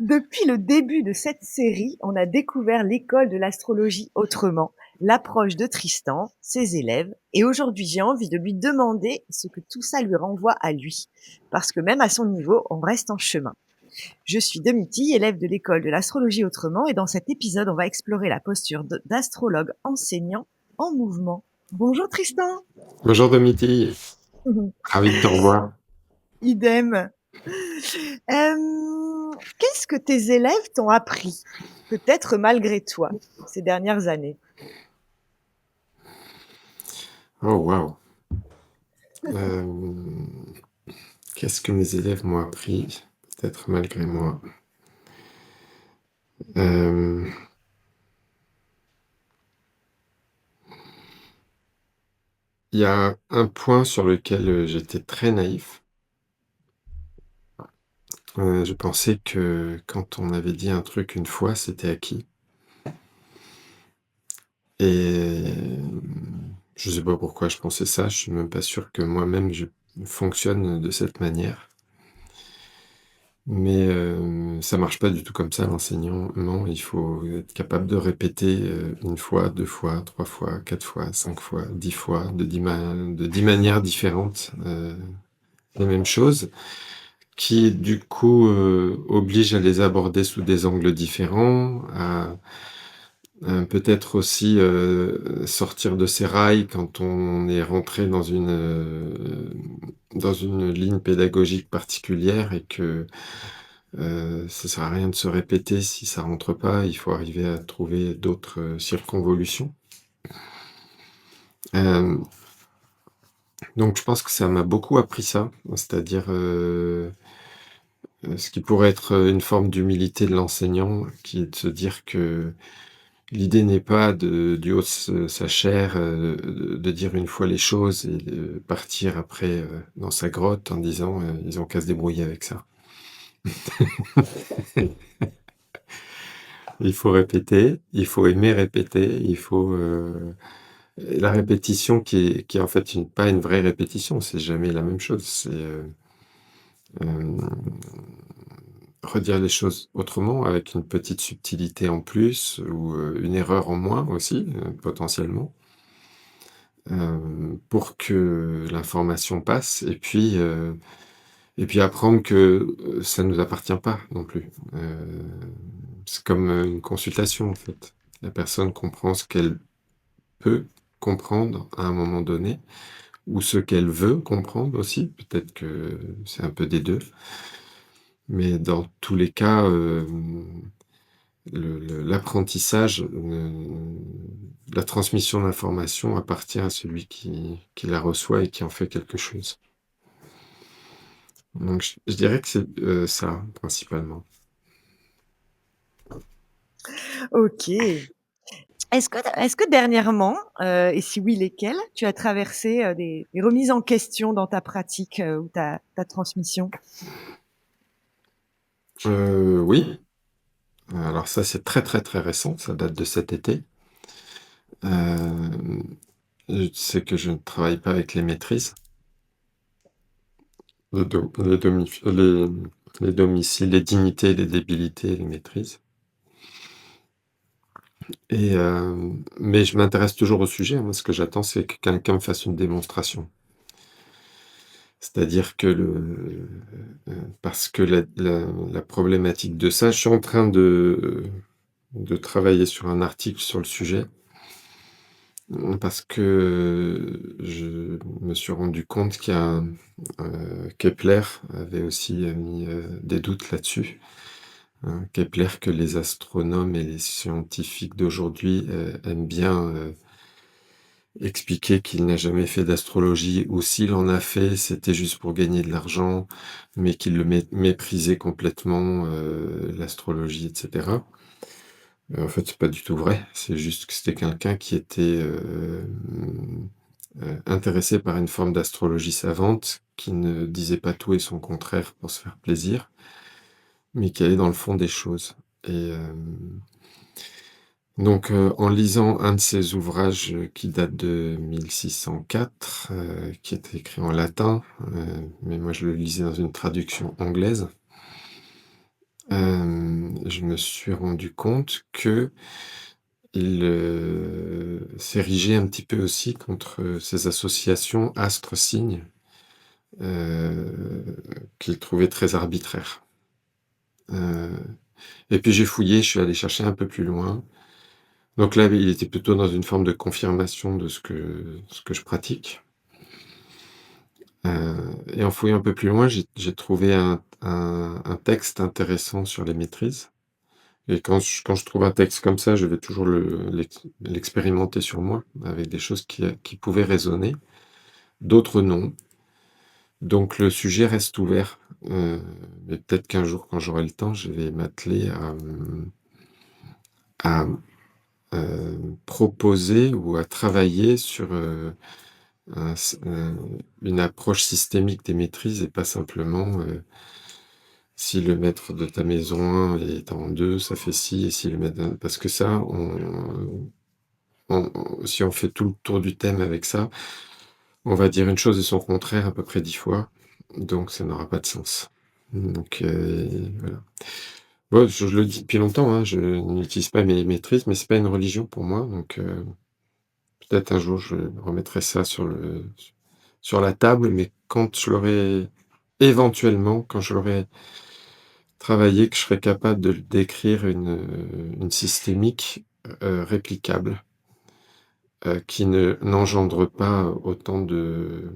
Depuis le début de cette série, on a découvert l'école de l'astrologie autrement, l'approche de Tristan, ses élèves, et aujourd'hui j'ai envie de lui demander ce que tout ça lui renvoie à lui, parce que même à son niveau, on reste en chemin. Je suis Domiti, élève de l'école de l'astrologie autrement, et dans cet épisode, on va explorer la posture d'astrologue enseignant en mouvement. Bonjour Tristan. Bonjour Domiti, ravi de te revoir. Idem. Qu'est-ce que tes élèves t'ont appris, peut-être malgré toi, ces dernières années? Oh waouh. Euh, Qu'est-ce que mes élèves m'ont appris, peut-être malgré moi. Euh, Il y a un point sur lequel j'étais très naïf. Je pensais que quand on avait dit un truc une fois, c'était acquis. Et je sais pas pourquoi je pensais ça. Je suis même pas sûr que moi-même je fonctionne de cette manière. Mais ça marche pas du tout comme ça l'enseignement. Il faut être capable de répéter, 1 fois, 2 fois, 3 fois, 4 fois, 5 fois, 10 fois, de 10 manières différentes, les mêmes choses, qui du coup, oblige à les aborder sous des angles différents, à peut-être aussi, sortir de ses rails quand on est rentré dans une ligne pédagogique particulière et que ça sert à rien de se répéter si ça rentre pas, il faut arriver à trouver d'autres, circonvolutions. Hem, donc je pense que ça m'a beaucoup appris ça, c'est-à-dire, ce qui pourrait être, une forme d'humilité de l'enseignant, qui est de se dire que l'idée n'est pas du haut de sa chair, de dire une fois les choses et de partir après, dans sa grotte en disant, «Ils ont qu'à se débrouiller avec ça». Il faut répéter, il faut aimer répéter, il faut, la répétition qui est en fait pas une vraie répétition, c'est jamais la même chose. C'est, hem, redire les choses autrement avec une petite subtilité en plus ou, une erreur en moins aussi, potentiellement, pour que l'information passe et puis apprendre que, ça nous appartient pas non plus. C'est comme, une consultation en fait. La personne comprend ce qu'elle peut comprendre à un moment donné ou ce qu'elle veut comprendre aussi, peut-être que c'est un peu des 2. Mais dans tous les cas, l'apprentissage, la transmission d'informations appartient à celui qui la reçoit et qui en fait quelque chose. Donc je dirais que c'est, ça principalement. Ok. Est-ce que dernièrement, et si oui, lesquelles, tu as traversé des remises en question dans ta pratique ou ta transmission? Oui, alors ça c'est très, très, très récent, ça date de cet été. Hem, c'est que je ne travaille pas avec les maîtrises. Les domiciles, les dignités, les débilités, les maîtrises et mais je m'intéresse toujours au sujet. Moi, ce que j'attends, c'est que quelqu'un me fasse une démonstration. C'est-à-dire que parce que la problématique de ça, je suis en train de travailler sur un article sur le sujet, parce que je me suis rendu compte qu'il y a Kepler avait aussi mis, des doutes là-dessus. Kepler que les astronomes et les scientifiques d'aujourd'hui, aiment bien, expliquer qu'il n'a jamais fait d'astrologie ou s'il en a fait, c'était juste pour gagner de l'argent, mais qu'il le méprisait complètement, l'astrologie et cetera. En fait, c'est pas du tout vrai. C'est juste que c'était quelqu'un qui était, intéressé par une forme d'astrologie savante, qui ne disait pas tout et son contraire pour se faire plaisir, mais qui allait dans le fond des choses et donc en lisant un de ses ouvrages, qui date de 1604, qui était écrit en latin, mais moi je le lisais dans une traduction anglaise, je me suis rendu compte qu'il, s'érigeait un petit peu aussi contre ces associations astres-signes, qu'il trouvait très arbitraires. Heu et puis j'ai fouillé, je suis allé chercher un peu plus loin. Donc là, il était plutôt dans une forme de confirmation de ce que je pratique. Et en fouillant un peu plus loin, j'ai trouvé un texte intéressant sur les maîtrises. Et quand je trouve un texte comme ça, je vais toujours l'expérimenter sur moi, avec des choses qui pouvaient résonner, d'autres non. Donc le sujet reste ouvert, mais peut-être qu'un jour, quand j'aurai le temps, je vais m'atteler à proposer ou à travailler sur, une approche systémique des maîtrises et pas simplement, si le maître de ta maison 1 est en 2, ça fait ci et si le maître d'un parce que ça, si on fait tout le tour du thème avec ça, on va dire une chose et son contraire à peu près 10 fois, donc ça n'aura pas de sens. Donc voilà. Moi, je le dis depuis longtemps, hein, je n'utilise pas mes maîtrises, mais c'est pas une religion pour moi, donc peut-être un jour je remettrai ça sur la table, mais quand je l'aurai éventuellement, quand je l'aurai travaillé, que je serai capable de décrire une systémique, réplicable, qui ne n'engendre pas autant de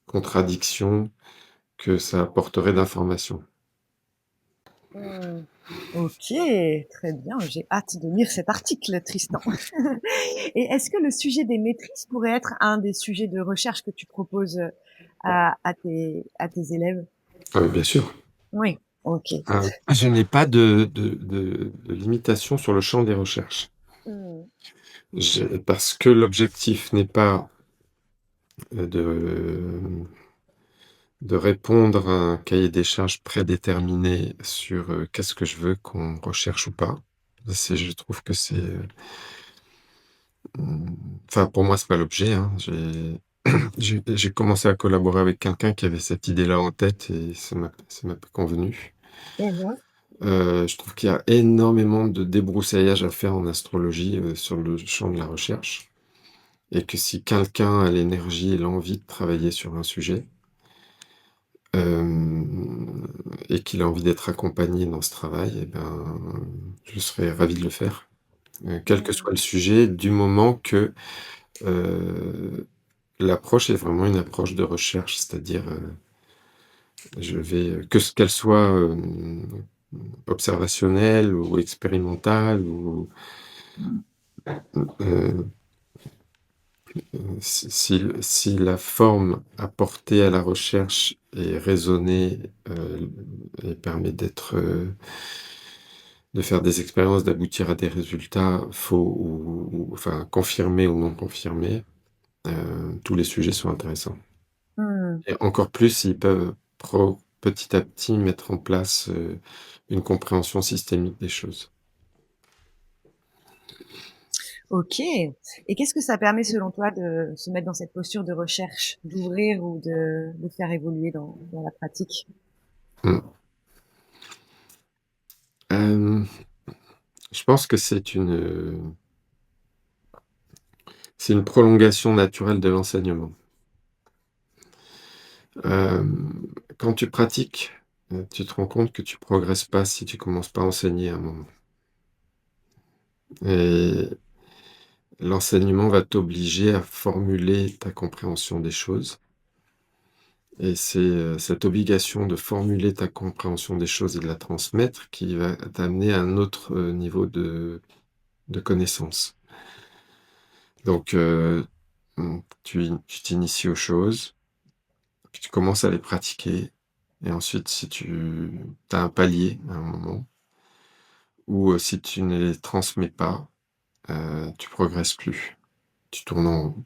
contradictions que ça apporterait d'informations. Mmh. OK, très bien, j'ai hâte de lire cet article, Tristan. Et est-ce que le sujet des maîtrises pourrait être un des sujets de recherche que tu proposes, à tes élèves? Ah oui, bien sûr. Oui, OK. Je n'ai pas de limitation sur le champ des recherches. Mmh. Parce que l'objectif n'est pas, de répondre à un cahier des charges prédéterminé sur, qu'est-ce que je veux qu'on recherche ou pas. Je trouve que c'est, mmh, enfin pour moi c'est pas l'objet, hein. J'ai commencé à collaborer avec quelqu'un qui avait cette idée-là en tête et ça m'a pas convenu. Mmh. Je trouve qu'il y a énormément de débroussaillage à faire en astrologie, sur le champ de la recherche et que si quelqu'un a l'énergie et l'envie de travailler sur un sujet, et qu'il a envie d'être accompagné dans ce travail et ben, je serais ravi de le faire, quel que soit le Mmh. sujet, du moment que, heu, l'approche est vraiment une approche de recherche. C'est-à-dire, je vais, qu'elle soit, observationnelle ou expérimentale ou, heu si la forme apportée à la recherche est raisonnée, et permet de faire des expériences, d'aboutir à des résultats faux ou enfin confirmés ou non confirmés, tous les sujets sont intéressants Mmh. et encore plus s'ils peuvent petit à petit mettre en place, une compréhension systémique des choses. OK. Et qu'est-ce que ça permet selon toi de se mettre dans cette posture de recherche, d'ouvrir ou de faire évoluer dans la pratique? Mmh. Hem, je pense que c'est une prolongation naturelle de l'enseignement. Quand tu pratiques, tu te rends compte que tu progresses pas si tu commences pas à enseigner à un moment et l'enseignement va t'obliger à formuler ta compréhension des choses et c'est, cette obligation de formuler ta compréhension des choses et de la transmettre qui va t'amener à un autre, niveau de connaissance. Donc tu t'inities aux choses, puis tu commences à les pratiquer et ensuite si tu as un palier à un moment ou, si tu ne les transmets pas, tu progresses plus, tu tournes en rond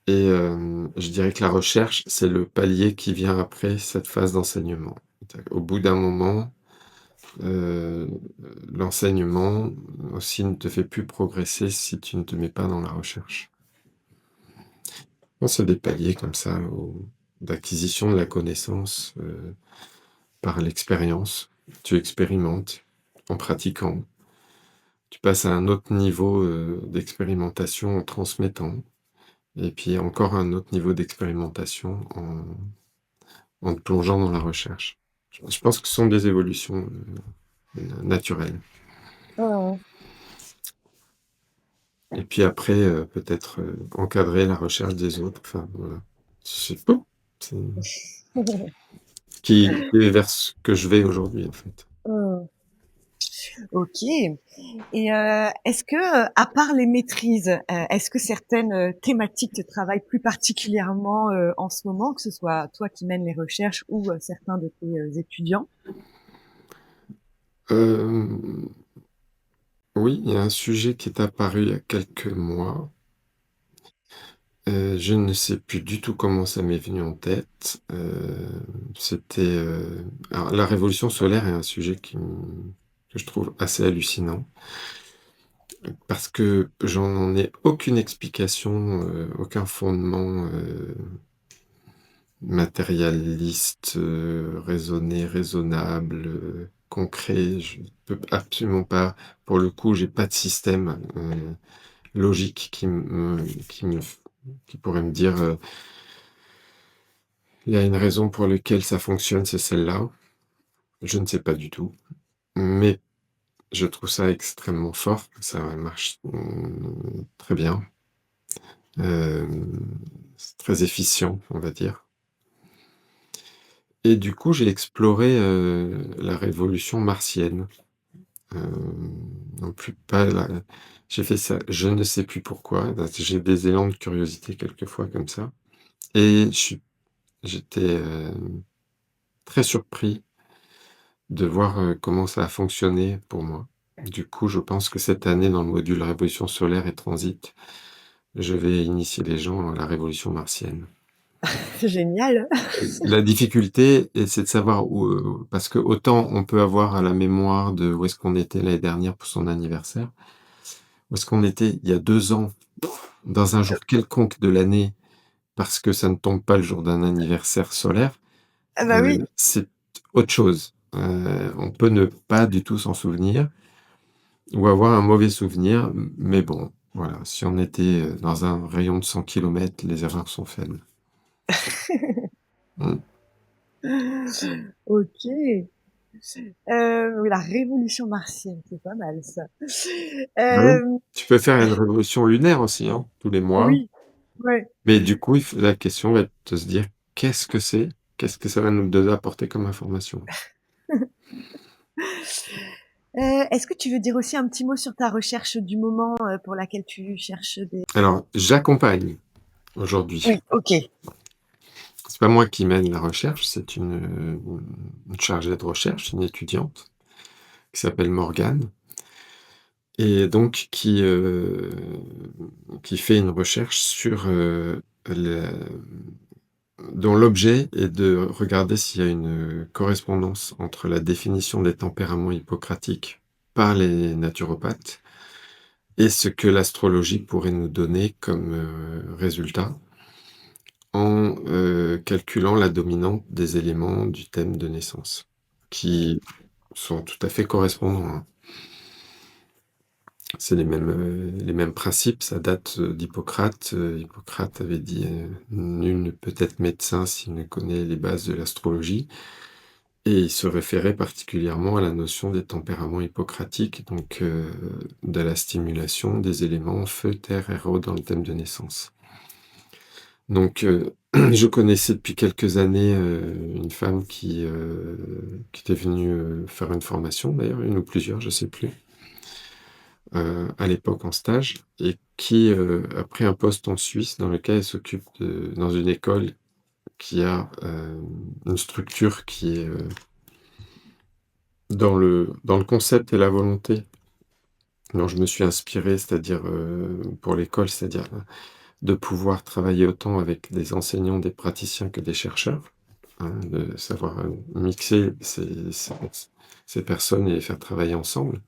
et je dirais que la recherche, c'est le palier qui vient après cette phase d'enseignement. Au bout d'un moment, heu, l'enseignement aussi ne te fait plus progresser si tu ne te mets pas dans la recherche. Je pense à des paliers comme ça d'acquisition de la connaissance, par l'expérience. tu expérimentes en pratiquant. Tu passes à un autre niveau, d'expérimentation en transmettant et puis encore un autre niveau d'expérimentation en te plongeant dans la recherche. Je pense que ce sont des évolutions, naturelles Mmh. et puis après, peut-être, encadrer la recherche des autres, enfin, voilà. Je sais pas, c'est qui est vers ce que je vais aujourd'hui, en fait. Mmh. OK. Et est-ce que, à part les maîtrises, est-ce que certaines, thématiques te travaillent plus particulièrement, en ce moment, que ce soit toi qui mènes les recherches ou, certains de tes, étudiants? Hem, oui, il y a un sujet qui est apparu il y a quelques mois. Je ne sais plus du tout comment ça m'est venu en tête. C'était, alors la révolution solaire est un sujet que je trouve assez hallucinant, parce que j'en ai aucune explication, aucun fondement, matérialiste, raisonné, raisonnable, concret. Je peux absolument pas, pour le coup, j'ai pas de système, logique qui me qui pourrait me dire, il y a une raison pour laquelle ça fonctionne, c'est celle-là. Je ne sais pas du tout, mais je trouve ça extrêmement fort, ça marche, très bien. C'est très efficient, on va dire et du coup, j'ai exploré, la révolution martienne. Non plus pas la j'ai fait ça, je ne sais plus pourquoi, j'ai des élans de curiosité quelquefois comme ça et j'étais, très surpris de voir, comment ça a fonctionné pour moi. Du coup, je pense que cette année, dans le module révolution solaire et transit, je vais initier les gens à la révolution martienne. C'est génial. La difficulté c'est de savoir où, parce que autant on peut avoir à la mémoire de où est-ce qu'on était l'année dernière pour son anniversaire, où est-ce qu'on était il y a 2 ans, dans un jour quelconque de l'année, parce que ça ne tombe pas le jour d'un anniversaire solaire, Ah bah oui. c'est autre chose. On peut ne pas du tout s'en souvenir ou avoir un mauvais souvenir, mais bon, voilà, si on était, dans un rayon de 100 kilomètres, les erreurs sont faibles. Mmh. OK. Oui, la révolution martienne, c'est pas mal ça. Bah oui. Hem, Tu peux faire une révolution lunaire aussi, hein, tous les mois, oui, ouais. mais du coup, il faut la question va être de se dire: «Qu'est-ce que c'est? Qu'est-ce que ça va nous apporter comme information?» Est-ce que tu veux dire aussi un petit mot sur ta recherche du moment, pour laquelle tu cherches des Alors, j'accompagne aujourd'hui. oui, OK. C'est pas moi qui mène la recherche, c'est une chargée de recherche, une étudiante qui s'appelle Morgane et donc qui fait une recherche sur, la dont l'objet est de regarder s'il y a une correspondance entre la définition des tempéraments hippocratiques par les naturopathes et ce que l'astrologie pourrait nous donner comme, résultat en, calculant la dominante des éléments du thème de naissance, qui sont tout à fait correspondants, hein. C'est les mêmes principes, ça date, d'Hippocrate. Hippocrate avait dit, «Nul ne peut être médecin s'il ne connaît les bases de l'astrologie» et il se référait particulièrement à la notion des tempéraments hippocratiques, donc, de la stimulation des éléments feu, terre et eau dans le thème de naissance. Donc, je connaissais depuis quelques années, une femme qui était venue, faire une formation d'ailleurs, une ou plusieurs, je sais plus, à l'époque en stage et qui, a pris un poste en Suisse dans lequel elle s'occupe de dans une école qui a, une structure qui est, dans le concept et la volonté dont je me suis inspiré, c'est-à-dire, pour l'école, c'est-à-dire, de pouvoir travailler autant avec des enseignants, des praticiens que des chercheurs, hein, de savoir, mixer ces personnes et les faire travailler ensemble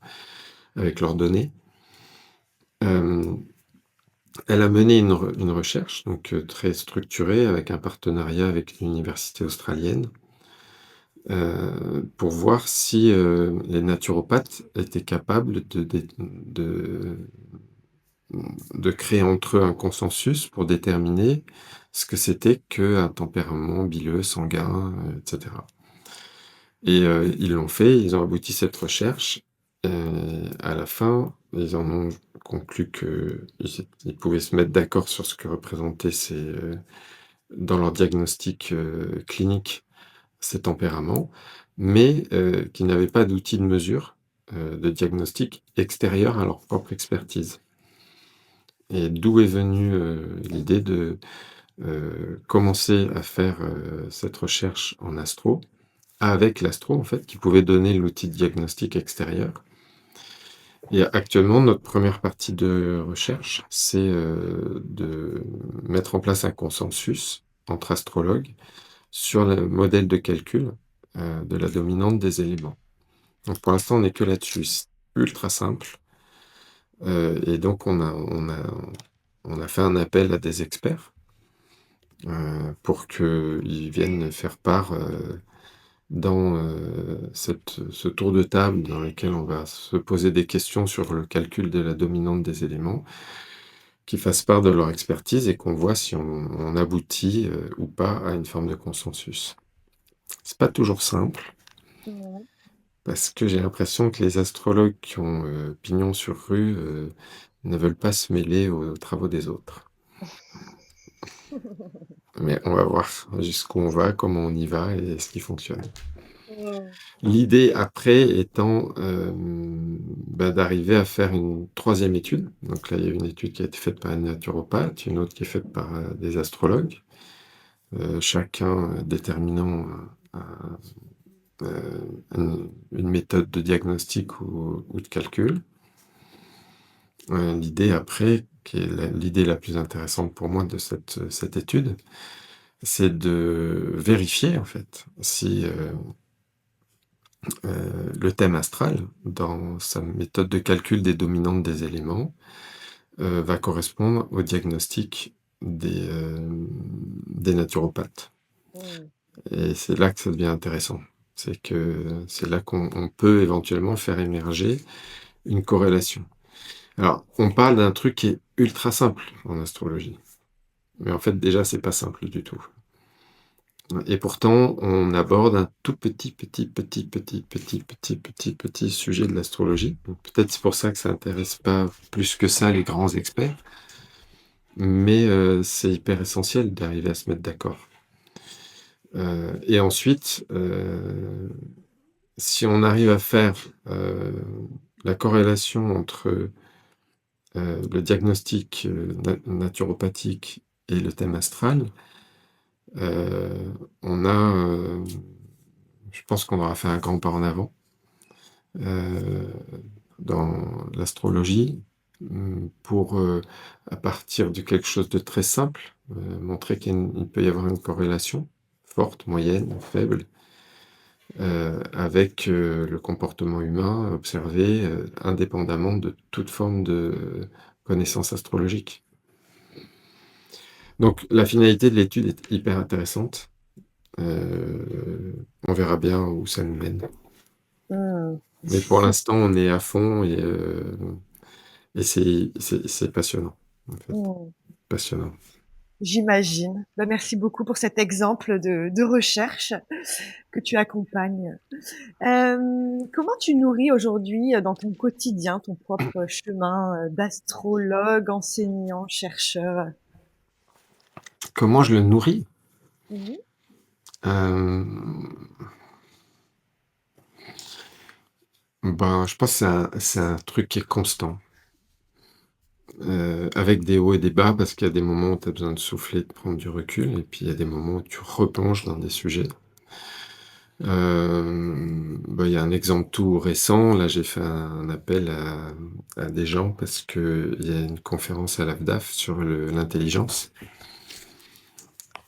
avec leurs données. Hem, Elle a mené une recherche donc, très structurée avec un partenariat avec l'université australienne pour voir si, les naturopathes étaient capables de créer entre eux un consensus pour déterminer ce que c'était qu'un tempérament bileux, sanguin, et cetera. Et ils l'ont fait, ils ont abouti cette recherche, à la fin, ils en ont conclu qu'ils pouvaient se mettre d'accord sur ce que représentaient dans leur diagnostic, clinique, ces tempéraments, mais qu'ils n'avaient pas d'outils de mesure, de diagnostic extérieurs à leur propre expertise. Et d'où est venue, l'idée de, commencer à faire, cette recherche en astro, avec l'astro en fait, qui pouvait donner l'outil de diagnostic extérieur. Et actuellement, notre première partie de recherche, c'est, de mettre en place un consensus entre astrologues sur le modèle de calcul, de la dominante des éléments. Donc pour l'instant, on n'est que là-dessus, c'est ultra simple, et donc on a fait un appel à des experts, pour qu'ils viennent faire part, dans, ce tour de table dans lequel on va se poser des questions sur le calcul de la dominante des éléments, qu'ils fassent part de leur expertise et qu'on voit si on aboutit, ou pas à une forme de consensus. C'est pas toujours simple, Ouais. parce que j'ai l'impression que les astrologues qui ont, pignon sur rue, ne veulent pas se mêler aux travaux des autres. Mais on va voir jusqu'où on va, comment on y va et ce qui fonctionne. Mmh. L'idée après étant, d'arriver à faire une troisième étude. Donc là, il y a une étude qui a été faite par un naturopathe, une autre qui est faite par, des astrologues, chacun, déterminant une méthode de diagnostic ou de calcul. L'idée après, qui est l'idée la plus intéressante pour moi de cette étude, c'est de vérifier en fait si, le thème astral, dans sa méthode de calcul des dominantes des éléments, va correspondre au diagnostic des naturopathes. Mmh. Et c'est là que ça devient intéressant. C'est là qu'on peut éventuellement faire émerger une corrélation. Alors, on parle d'un truc qui est ultra simple en astrologie, mais en fait déjà c'est pas simple du tout. Et pourtant, on aborde un tout petit sujet de l'astrologie. Donc peut-être c'est pour ça que ça intéresse pas plus que ça les grands experts, mais c'est hyper essentiel d'arriver à se mettre d'accord. Et ensuite, si on arrive à faire, la corrélation entre, le diagnostic, naturopathique et le thème astral, on a, je pense qu'on aura fait un grand pas en avant, heu, dans l'astrologie, pour, à partir de quelque chose de très simple, montrer il peut y avoir une corrélation forte, moyenne, faible, avec, le comportement humain observé, indépendamment de toute forme de connaissance astrologique. Donc la finalité de l'étude est hyper intéressante. On verra bien où ça nous mène. Mmh. Mais pour l'instant, on est à fond et c'est passionnant, en fait, Mmh. passionnant. J'imagine. Bah, merci beaucoup pour cet exemple de recherche que tu accompagnes. Comment tu nourris aujourd'hui, dans ton quotidien, ton propre chemin, d'astrologue, enseignant, chercheur? Comment je le nourris? Mmh mh. Hem, je pense que c'est un truc qui est constant, avec des hauts et des bas parce qu'il y a des moments où tu as besoin de souffler, de prendre du recul et puis il y a des moments où tu replonges dans des sujets. Il y a un exemple tout récent, là j'ai fait un appel à des gens parce qu'il y a une conférence à l'AFDAF sur l'intelligence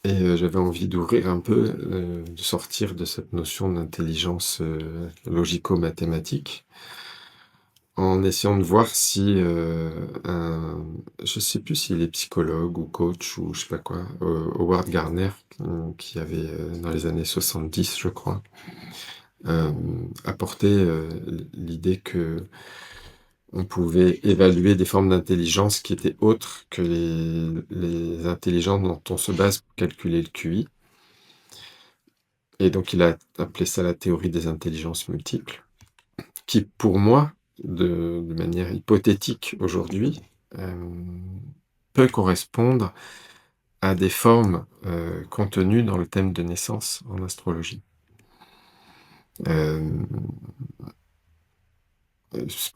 et j'avais envie d'ouvrir un peu, de sortir de cette notion d'intelligence, logico-mathématique en essayant de voir si, je sais plus s'il est psychologue ou coach ou je sais pas quoi, Howard Gardner, qui avait, dans les années 70 je crois, apporté, l'idée que on pouvait évaluer des formes d'intelligence qui étaient autres que les intelligences dont on se base pour calculer le QI, et donc il a appelé ça la théorie des intelligences multiples, qui pour moi, de manière hypothétique aujourd'hui, peut correspondre à des formes, contenues dans le thème de naissance en astrologie. Hem,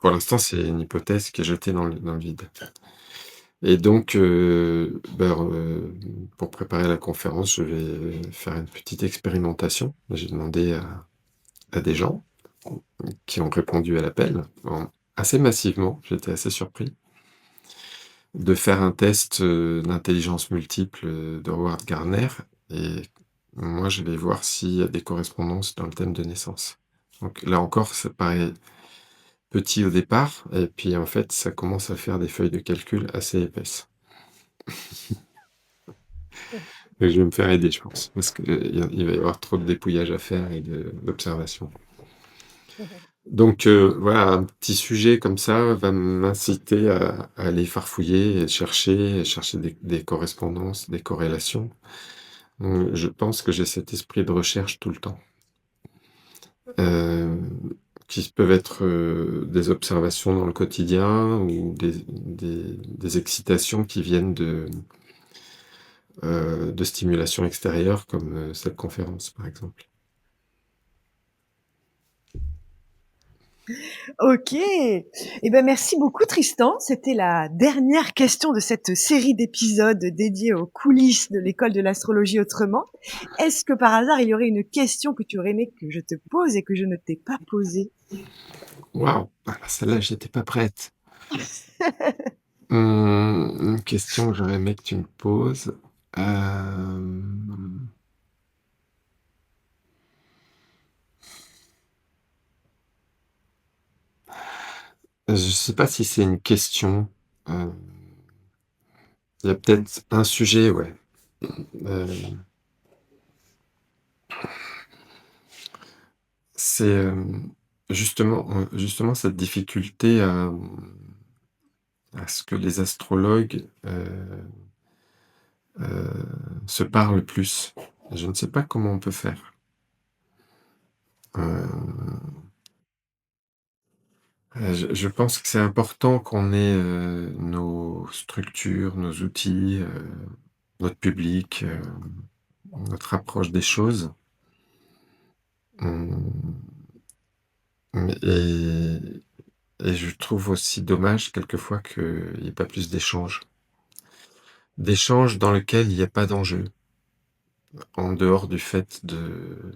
pour l'instant, c'est une hypothèse qui est jetée dans le vide. Et donc, pour préparer la conférence, je vais faire une petite expérimentation. J'ai demandé à des gens qui ont répondu à l'appel, assez massivement, j'étais assez surpris, de faire un test, d'intelligence multiple, de Howard Gardner, et moi, je vais voir s'il y a des correspondances dans le thème de naissance. Donc là encore, ça paraît petit au départ et puis en fait, ça commence à faire des feuilles de calcul assez épaisses. Et je vais me faire aider, je pense, parce qu'il va y avoir trop de dépouillage à faire et d'observation. Donc, voilà, un petit sujet comme ça va m'inciter à aller farfouiller et chercher des correspondances, des corrélations. Je pense que j'ai cet esprit de recherche tout le temps. Qui peuvent être, des observations dans le quotidien ou des excitations qui viennent de stimulation extérieure comme, cette conférence, par exemple. OK. Eh ben, merci beaucoup Tristan. C'était la dernière question de cette série d'épisodes dédiés aux coulisses de l'école de l'astrologie autrement. Est-ce que par hasard, il y aurait une question que tu aurais aimé que je te pose et que je ne t'ai pas posée? Waouh! Ah, celle-là, j'étais pas prête. Une question que j'aurais aimé que tu me poses, hem, je sais pas si c'est une question, heu, il y a peut-être un sujet, ouais, hem, c'est, justement cette difficulté à ce que les astrologues, se parlent plus. Je ne sais pas comment on peut faire. Heu je pense que c'est important qu'on ait, nos structures, nos outils, notre public, notre approche des choses. Mmh, mais et je trouve aussi dommage quelquefois qu'il y ait pas plus d'échanges. D'échanges dans lesquels il y a pas d'enjeu, en dehors du fait de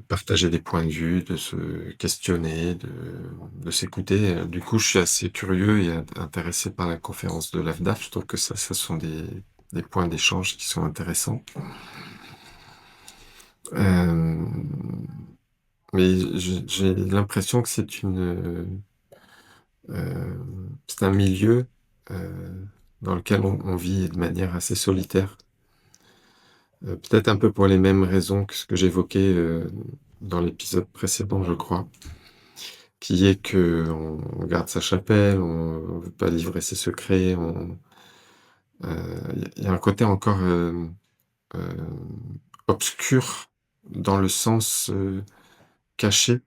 partager des points de vue, de se questionner, de s'écouter. Du coup, je suis assez curieux et intéressé par la conférence de l'AFDAF. Je trouve que ça, ce sont des points d'échange qui sont intéressants. Mais j'ai l'impression que c'est un milieu, dans lequel on vit de manière assez solitaire. Peut-être un peu pour les mêmes raisons que ce que j'évoquais, dans l'épisode précédent, je crois. Qui est qu'on garde sa chapelle, on veut pas livrer ses secrets, il y a un côté encore, obscur dans le sens, caché,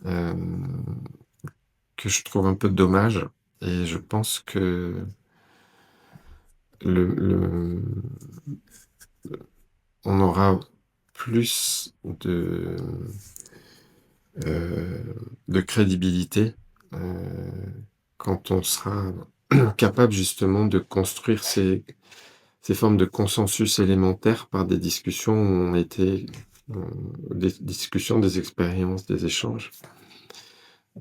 hem, que je trouve un peu dommage, et je pense que le on aura plus de crédibilité, quand on sera capable justement de construire ces formes de consensus élémentaires par des discussions où on était, des discussions, des expériences, des échanges,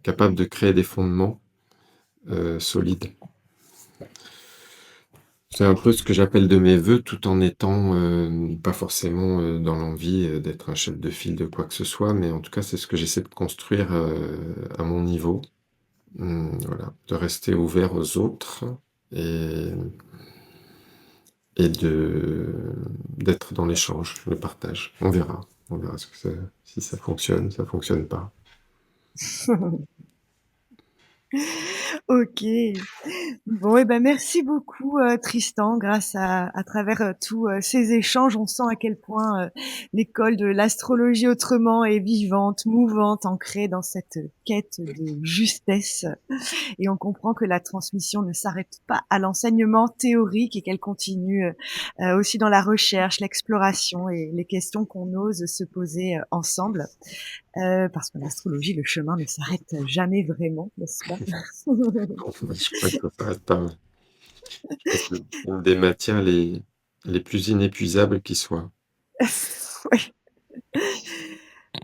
capables de créer des fondements, solides. C'est un peu ce que j'appelle de mes vœux, tout en étant, pas forcément, dans l'envie, d'être un chef de file de quoi que ce soit, mais en tout cas, c'est ce que j'essaie de construire, à mon niveau. Voilà, de rester ouvert aux autres et d'être dans l'échange, le partage. On verra. On verra ce que ça si ça fonctionne pas. OK. Bon et ben merci beaucoup, Tristan. Grâce à travers, tous, ces échanges, on sent à quel point, l'école de l'astrologie autrement est vivante, mouvante, ancrée dans cette, quête de justesse et on comprend que la transmission ne s'arrête pas à l'enseignement théorique et qu'elle continue, aussi dans la recherche, l'exploration et les questions qu'on ose se poser, ensemble. Parce que l'astrologie, le chemin ne s'arrête jamais vraiment, n'est-ce pas? Je crois que ça s'arrête pas, ouais. Je pense que c'est une des matières les plus inépuisables qui soit. Ouais.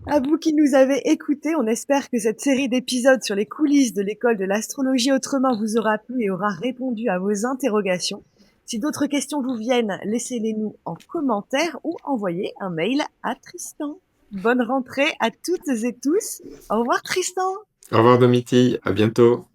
À vous qui nous avez écoutés, on espère que cette série d'épisodes sur les coulisses de l'école de l'astrologie autrement vous aura plu et aura répondu à vos interrogations. Si d'autres questions vous viennent, laissez-les nous en commentaire ou envoyez un mail à Tristan. Bonne rentrée à toutes et tous. Au revoir Tristan. Au revoir Domitille, à bientôt.